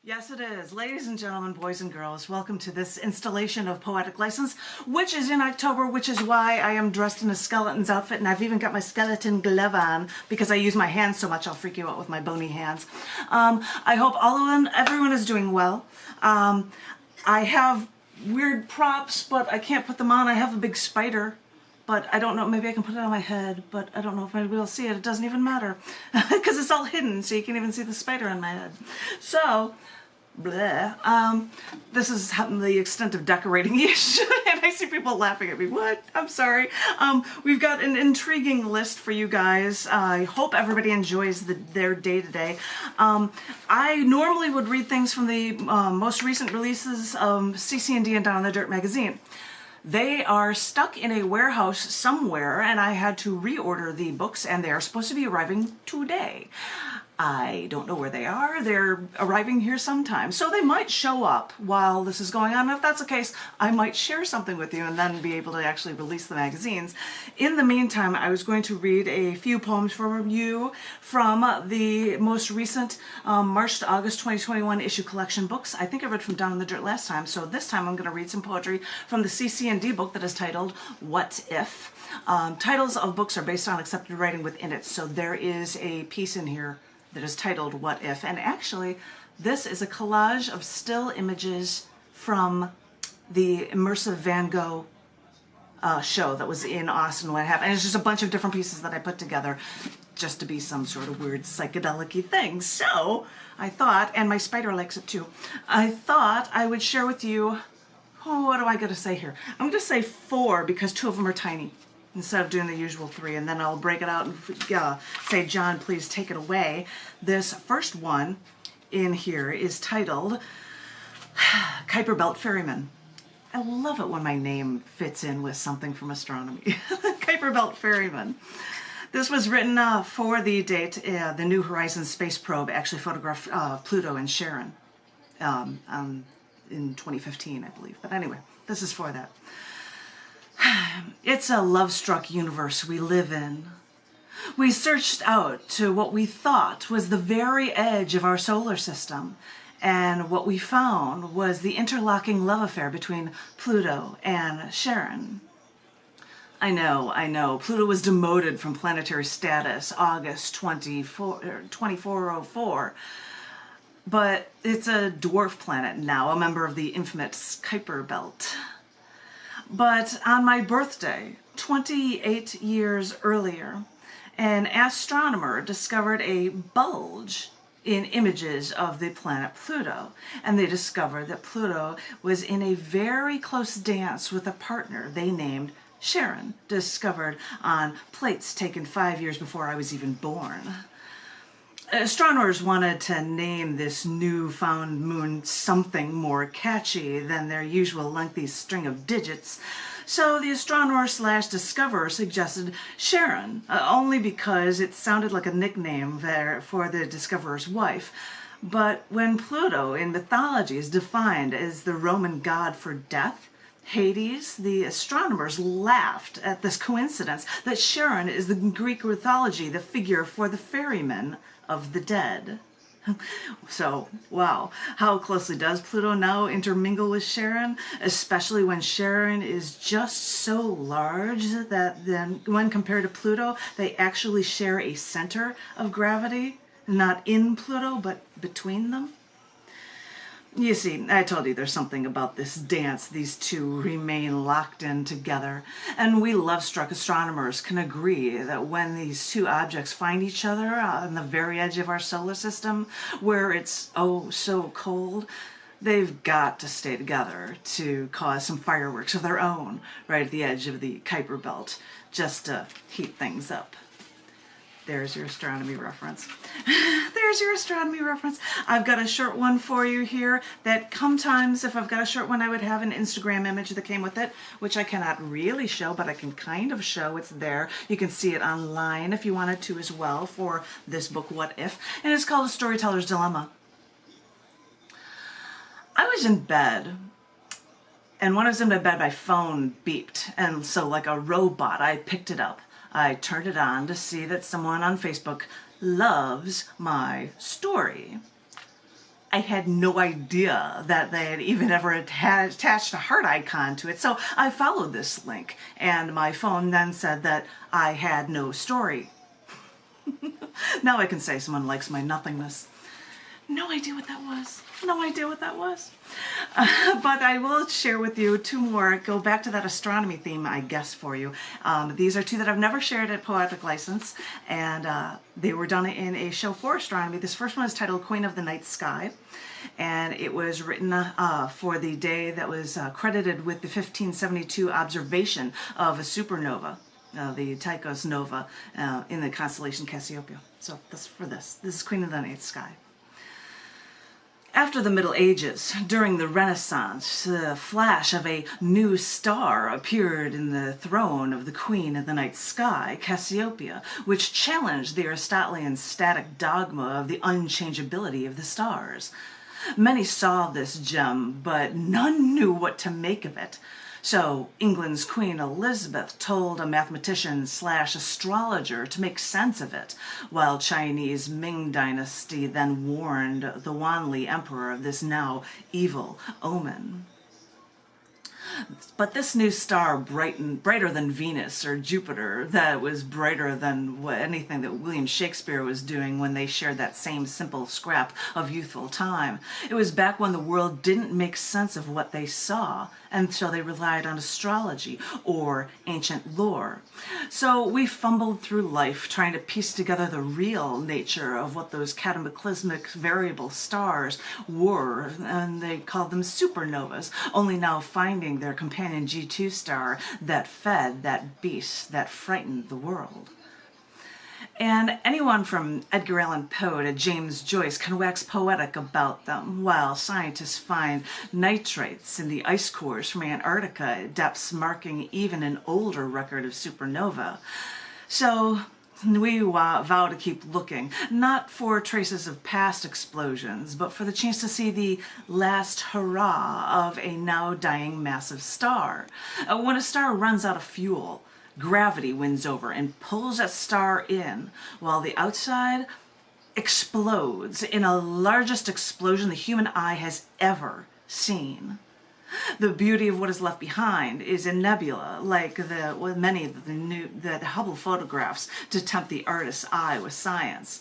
Yes, it is. Ladies and gentlemen, boys and girls, welcome to this installation of Poetic License, which is in October, which is why I am dressed in a skeleton's outfit, and I've even got my skeleton glove on because I use my hands so much I'll freak you out with my bony hands. I hope everyone is doing well. I have weird props, but I can't put them on. I have a big spider, but I don't know, maybe I can put it on my head, but I don't know if anybody will see it. It doesn't even matter because it's all hidden, so you can't even see the spider on my head. So, bleh. This is the extent of decorating ish, and I see people laughing at me. What? I'm sorry. We've got an intriguing list for you guys. I hope everybody enjoys their day today. I normally would read things from the most recent releases of cc&d and Down in the Dirt magazine. They are stuck in a warehouse somewhere, and I had to reorder the books, and they are supposed to be arriving today. I don't know where they are. They're arriving here sometime. So they might show up while this is going on. And if that's the case, I might share something with you and then be able to actually release the magazines. In the meantime, I was going to read a few poems for you from the most recent March to August 2021 issue collection books. I think I read from Down in the Dirt last time, so this time I'm going to read some poetry from the cc&d book that is titled What If? Titles of books are based on accepted writing within it, so there is a piece in here that is titled What If? And actually, this is a collage of still images from the immersive Van Gogh show that was in Austin when it happened. And it's just a bunch of different pieces that I put together just to be some sort of weird psychedelic-y thing. So I thought, and my spider likes it too, I thought I would share with you, what do I got to say here? I'm going to say 4 because 2 of them are tiny, instead of doing the usual 3, and then I'll break it out and say, John, please take it away. This first one in here is titled Kuiper Belt Ferryman. I love it when my name fits in with something from astronomy. Kuiper Belt Ferryman. This was written for the date the New Horizons space probe actually photographed Pluto and Charon in 2015, I believe. But anyway, this is for that. It's a love-struck universe we live in. We searched out to what we thought was the very edge of our solar system, and what we found was the interlocking love affair between Pluto and Charon. I know, Pluto was demoted from planetary status August 2404, but it's a dwarf planet now, a member of the infamous Kuiper Belt. But on my birthday, 28 years earlier, an astronomer discovered a bulge in images of the planet Pluto, and they discovered that Pluto was in a very close dance with a partner they named Charon, discovered on plates taken 5 years before I was even born. Astronomers wanted to name this newfound moon something more catchy than their usual lengthy string of digits, so the astronomer/discoverer suggested Charon, only because it sounded like a nickname for the discoverer's wife. But when Pluto in mythology is defined as the Roman god for death, Hades, the astronomers laughed at this coincidence that Charon is the Greek mythology, the figure for the ferryman of the dead. So, wow, how closely does Pluto now intermingle with Charon, especially when Charon is just so large that then, when compared to Pluto, they actually share a center of gravity, not in Pluto, but between them? You see, I told you there's something about this dance. These two remain locked in together. And we love-struck astronomers can agree that when these two objects find each other on the very edge of our solar system, where it's oh so cold, they've got to stay together to cause some fireworks of their own right at the edge of the Kuiper Belt, just to heat things up. There's your astronomy reference. There's your astronomy reference. I've got a short one for you here that sometimes, if I've got a short one, I would have an Instagram image that came with it, which I cannot really show, but I can kind of show. It's there. You can see it online if you wanted to as well for this book, What If? And it's called A Storyteller's Dilemma. I was in bed, and when I was in my bed, my phone beeped, and so like a robot, I picked it up. I turned it on to see that someone on Facebook loves my story. I had no idea that they had even ever attached a heart icon to it. So I followed this link, and my phone then said that I had no story. Now I can say someone likes my nothingness. No idea what that was. No idea what that was. But I will share with you two more. Go back to that astronomy theme, I guess, for you. These are two that I've never shared at Poetic License, and they were done in a show for astronomy. This first one is titled Queen of the Night Sky, and it was written for the day that was credited with the 1572 observation of a supernova. The Tychus nova in the constellation Cassiopeia. So that's for this. This is Queen of the Night Sky. After the Middle Ages, during the Renaissance, the flash of a new star appeared in the throne of the Queen of the Night Sky, Cassiopeia, which challenged the Aristotelian static dogma of the unchangeability of the stars. Many saw this gem, but none knew what to make of it. So England's Queen Elizabeth told a mathematician/astrologer to make sense of it, while Chinese Ming Dynasty then warned the Wanli Emperor of this now evil omen. But this new star, brighter than Venus or Jupiter, that was brighter than anything that William Shakespeare was doing when they shared that same simple scrap of youthful time. It was back when the world didn't make sense of what they saw, and so they relied on astrology or ancient lore. So we fumbled through life trying to piece together the real nature of what those cataclysmic variable stars were, and they called them supernovas, only now finding their companion G2 star that fed that beast that frightened the world. And anyone from Edgar Allan Poe to James Joyce can wax poetic about them, while scientists find nitrates in the ice cores from Antarctica at depths marking even an older record of supernova. So we vow to keep looking, not for traces of past explosions, but for the chance to see the last hurrah of a now dying massive star. When a star runs out of fuel, gravity wins over and pulls that star in, while the outside explodes in a largest explosion the human eye has ever seen. The beauty of what is left behind is a nebula, like many of the Hubble photographs to tempt the artist's eye with science.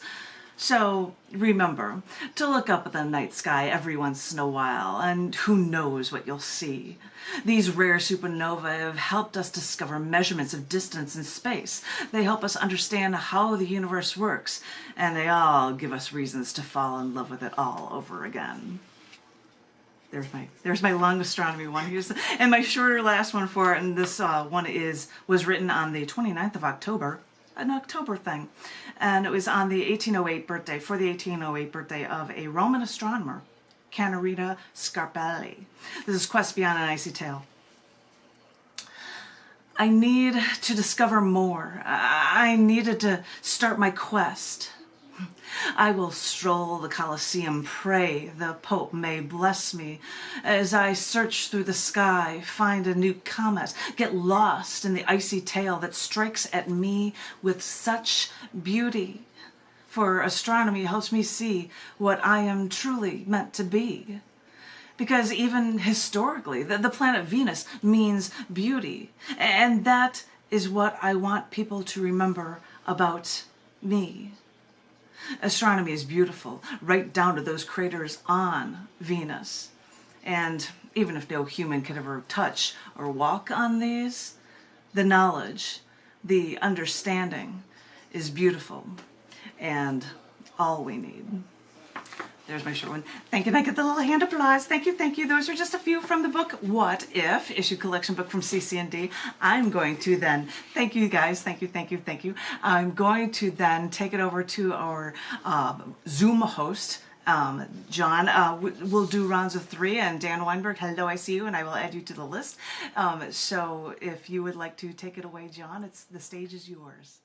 So remember to look up at the night sky every once in a while, and who knows what you'll see. These rare supernovae have helped us discover measurements of distance in space. They help us understand how the universe works, and they all give us reasons to fall in love with it all over again. There's my long astronomy one. And my shorter last one for it, and this one was written on the 29th of October, an October thing, and it was on the 1808 birthday, for the 1808 birthday of a Roman astronomer, Canerina Scarpelli. This is Quest Beyond an Icy Tale. I need to discover more. I needed to start my quest. I will stroll the Colosseum, pray the Pope may bless me as I search through the sky, find a new comet, get lost in the icy tale that strikes at me with such beauty. For astronomy helps me see what I am truly meant to be. Because even historically, the planet Venus means beauty, and that is what I want people to remember about me. Astronomy is beautiful, right down to those craters on Venus. And even if no human could ever touch or walk on these, the knowledge, the understanding is beautiful and all we need. There's my short one. Thank you. And I get the little hand applause. Thank you, thank you. Those are just a few from the book What If, issue collection book from cc&d. I'm going to then, thank you guys, thank you, thank you, thank you. I'm going to then take it over to our Zoom host, John. We'll do rounds of 3, and Dan Weinberg, hello, I see you, and I will add you to the list. So if you would like to take it away, John, the stage is yours.